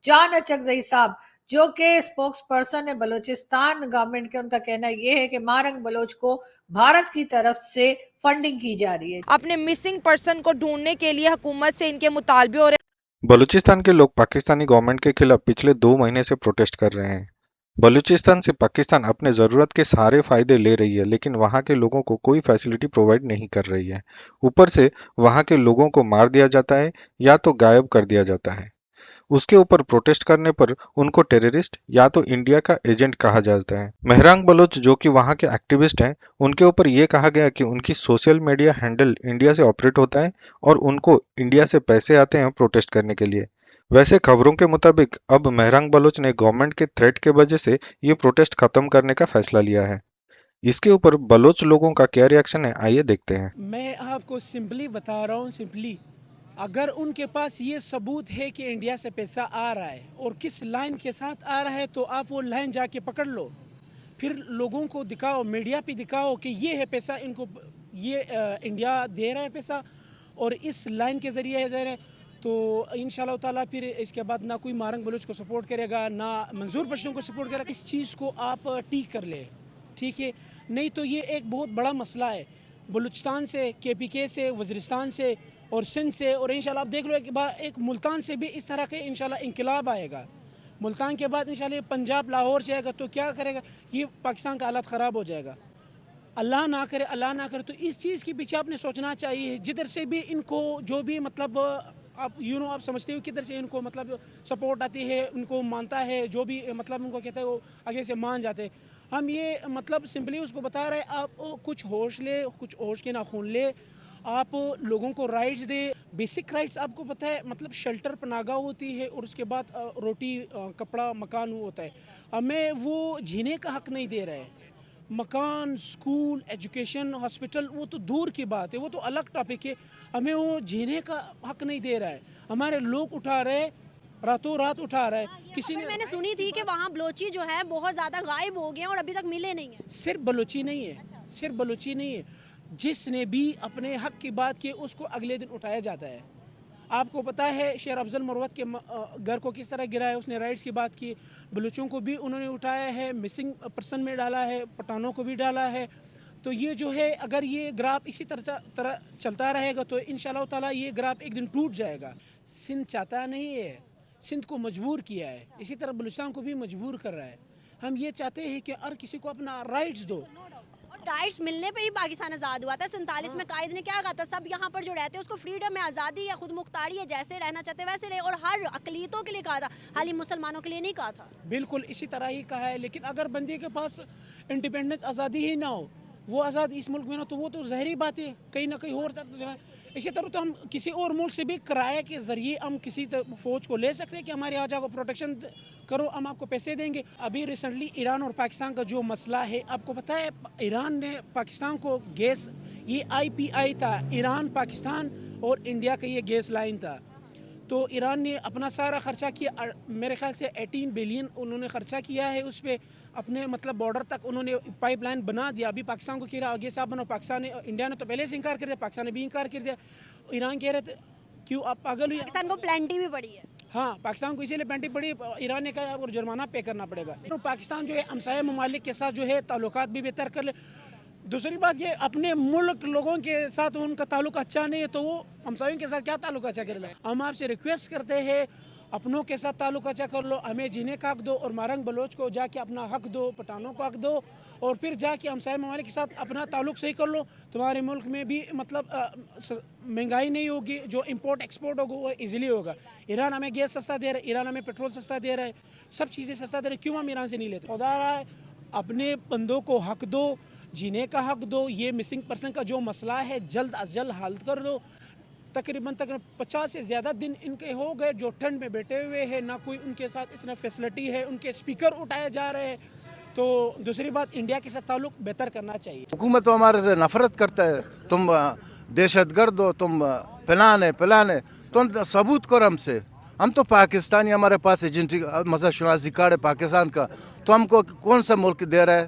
جان اچکزئی صاحب جو کہ اسپوکس پرسن ہے بلوچستان گورنمنٹ کے، ان کا کہنا یہ ہے کہ مارنگ بلوچ کو بھارت کی طرف سے فنڈنگ کی جا رہی ہے۔ اپنے مسنگ پرسن کو ڈھونڈنے کے لیے حکومت سے ان کے مطالبے ہو رہے ہیں۔ بلوچستان کے لوگ پاکستانی گورنمنٹ کے خلاف پچھلے 2 مہینے سے پروٹیسٹ کر رہے ہیں۔ بلوچستان سے پاکستان اپنے ضرورت کے سارے فائدے لے رہی ہے، لیکن وہاں کے لوگوں کو کوئی فیسلٹی پرووائڈ نہیں کر رہی ہے۔ اوپر سے وہاں کے لوگوں کو مار دیا جاتا ہے یا تو غائب کر دیا جاتا ہے۔ اس کے اوپر پروٹیسٹ کرنے پر ان کو ٹیررسٹ یا تو انڈیا کا ایجنٹ کہا جاتا ہے۔ مہرانگ بلوچ جو کہ وہاں کے ایکٹیوسٹ ہیں، ان کے اوپر یہ کہا گیا کہ ان کی سوشل میڈیا ہینڈل انڈیا سے آپریٹ ہوتا ہے اور ان کو انڈیا سے پیسے آتے ہیں پروٹیسٹ کرنے کے لیے۔ ویسے خبروں کے مطابق اب مہرانگ بلوچ نے گورنمنٹ کے تھریٹ کے وجہ سے یہ پروٹیسٹ ختم کرنے کا فیصلہ لیا ہے۔ اس کے اوپر بلوچ لوگوں کا کیا ریاکشن ہے، آئیے دیکھتے ہیں۔ میں آپ کو سمپلی بتا رہا ہوں، سمپلی اگر ان کے پاس یہ ثبوت ہے کہ انڈیا سے پیسہ آ رہا ہے اور کس لائن کے ساتھ آ رہا ہے، تو آپ وہ لائن جا کے پکڑ لو، پھر لوگوں کو دکھاؤ، میڈیا پہ دکھاؤ کہ یہ ہے پیسہ، ان کو یہ انڈیا دے رہا ہے پیسہ اور اس لائن کے ذریعے دے رہا ہے، تو انشاءاللہ تعالیٰ پھر اس کے بعد نہ کوئی مارنگ بلوچ کو سپورٹ کرے گا، نہ منظور پشتون کو سپورٹ کرے گا۔ اس چیز کو آپ ٹھیک کر لیں، ٹھیک ہے؟ نہیں تو یہ ایک بہت بڑا مسئلہ ہے، بلوچستان سے، کے پی کے سے، وزیرستان سے اور سندھ سے، اور انشاءاللہ آپ دیکھ لو ایک ملتان سے بھی اس طرح کے انشاءاللہ انقلاب آئے گا۔ ملتان کے بعد انشاءاللہ پنجاب لاہور سے آئے گا، تو کیا کرے گا؟ یہ پاکستان کا حالات خراب ہو جائے گا۔ اللہ نہ کرے، اللہ نہ کرے، تو اس چیز کے پیچھے آپ نے سوچنا چاہیے، جدھر سے بھی ان کو جو بھی مطلب آپ آپ سمجھتے ہو کدھر سے ان کو مطلب سپورٹ آتی ہے، ان کو مانتا ہے، جو بھی مطلب ان کو کہتا ہے وہ آگے سے مان جاتے ہیں۔ ہم یہ مطلب سمپلی اس کو بتا رہے ہیں، آپ کچھ ہوش لے، کچھ ہوش کے ناخن لے، آپ لوگوں کو رائٹس دے، بیسک رائٹس آپ کو پتہ ہے، مطلب شیلٹر پناہ گاہ ہوتی ہے اور اس کے بعد روٹی، کپڑا، مکان ہوتا ہے۔ ہمیں وہ جینے کا حق نہیں دے رہے ہیں۔ مکان، سکول، ایجوکیشن، ہاسپٹل وہ تو دور کی بات ہے، وہ تو الگ ٹاپک ہے، ہمیں وہ جینے کا حق نہیں دے رہا ہے۔ ہمارے لوگ اٹھا رہے، راتوں رات اٹھا رہے۔ کسی نے میں نے سنی تھی کہ وہاں بلوچی جو ہے بہت زیادہ غائب ہو گئے ہیں اور ابھی تک ملے نہیں ہیں۔ صرف بلوچی نہیں ہے، صرف بلوچی نہیں ہے، جس نے بھی اپنے حق کی بات کی اس کو اگلے دن اٹھایا جاتا ہے۔ آپ کو پتہ ہے شیر افضل مروت کے گھر کو کس طرح گرا ہے، اس نے رائٹس کی بات کی، بلوچوں کو بھی انہوں نے اٹھایا ہے، مسنگ پرسن میں ڈالا ہے، پٹھانوں کو بھی ڈالا ہے۔ تو یہ جو ہے اگر یہ گراف اسی طرح چلتا رہے گا تو انشاءاللہ تعالیٰ یہ گراف ایک دن ٹوٹ جائے گا۔ سندھ چاہتا نہیں ہے، سندھ کو مجبور کیا ہے، اسی طرح بلوچستان کو بھی مجبور کر رہا ہے۔ ہم یہ چاہتے ہیں کہ ہر کسی کو اپنا رائٹس دو۔ اور رائٹس ملنے پہ ہی پاکستان آزاد ہوا تھا۔ 47 میں قائد نے کیا کہا تھا؟ سب یہاں پر جو رہتے ہیں اس کو فریڈم ہے، آزادی ہے، خود مختاری ہے، جیسے رہنا چاہتے ویسے رہے، اور ہر اقلیتوں کے لیے کہا تھا، خالی مسلمانوں کے لیے نہیں کہا تھا۔ بالکل اسی طرح ہی کہا ہے، لیکن اگر بندے کے پاس انڈیپینڈنس، آزادی ہی نہ ہو، وہ آزاد اس ملک میں نہ، تو وہ تو ظاہری بات ہے کہیں نہ کہیں اور جگہ۔ اسی طرح تو ہم کسی اور ملک سے بھی کرائے کے ذریعے ہم کسی فوج کو لے سکتے ہیں کہ ہمارے یہاں جا کو پروٹیکشن کرو، ہم آپ کو پیسے دیں گے۔ ابھی ریسنٹلی ایران اور پاکستان کا جو مسئلہ ہے، آپ کو پتہ ہے ایران نے پاکستان کو گیس، یہ IPI تھا، ایران، پاکستان اور انڈیا کا یہ گیس لائن تھا، تو ایران نے اپنا سارا خرچہ کیا، میرے خیال سے 18 بلین انہوں نے خرچہ کیا ہے اس پہ، اپنے مطلب بارڈر تک انہوں نے پائپ لائن بنا دیا۔ ابھی پاکستان کو کہہ رہا آگے صاحب بناؤ، پاکستان نے، انڈیا نے تو پہلے سے انکار کر دیا، پاکستان نے بھی انکار کر دیا، ایران کہہ رہے تھے کیوں آپ پاگل ہوئی؟ پاکستان کو پلینٹی بھی پڑی ہے۔ ہاں، پاکستان کو اسی لیے پینٹی پڑی، ایران نے کہا اور جرمانہ پے کرنا پڑے گا۔ پاکستان جو ہے ہمسایہ ممالک کے ساتھ جو ہے تعلقات بھی بہتر کر لے۔ دوسری بات یہ اپنے ملک لوگوں کے ساتھ ان کا تعلق اچھا نہیں ہے تو وہ ہمسایوں کے ساتھ کیا تعلق اچھا کر لیں؟ ہم آپ سے ریکویسٹ کرتے ہیں اپنوں کے ساتھ تعلق اچھا کر لو، ہمیں جینے کا حق دو، اور مارنگ بلوچ کو جا کے اپنا حق دو، پٹھانوں کو حق دو، اور پھر جا کے ہمسایہ ممالک کے ساتھ اپنا تعلق صحیح کر لو۔ تمہارے ملک میں بھی مطلب مہنگائی نہیں ہوگی، جو امپورٹ ایکسپورٹ ہوگا وہ ایزیلی ہوگا۔ ایران ہمیں گیس سستا دے رہا ہے، ایران ہمیں پیٹرول سستا دے رہا ہے، سب چیزیں سستا دے رہے ہیں، کیوں ہم ایران سے نہیں لیتے؟ خدا رہا ہے اپنے بندوں کو حق دو، جینے کا حق دو، یہ مسنگ پرسن کا جو مسئلہ ہے جلد از جلد حل کر دو۔ تقریباً 50 سے زیادہ دن ان کے ہو گئے جو ٹھنڈ میں بیٹھے ہوئے ہیں، نہ کوئی ان کے ساتھ اس نے فیسلٹی ہے، ان کے سپیکر اٹھائے جا رہے ہیں۔ تو دوسری بات انڈیا کے ساتھ تعلق بہتر کرنا چاہیے۔ حکومت تو ہمارے سے نفرت کرتا ہے، تم دہشت گرد ہو، تم پلانے تم ثبوت کرو ہم سے، ہم تو پاکستانی، ہمارے پاس ایجنسی مذہب شناسی کارڈ ہے پاکستان کا، تو ہم کو کون سا ملک دے رہا ہے؟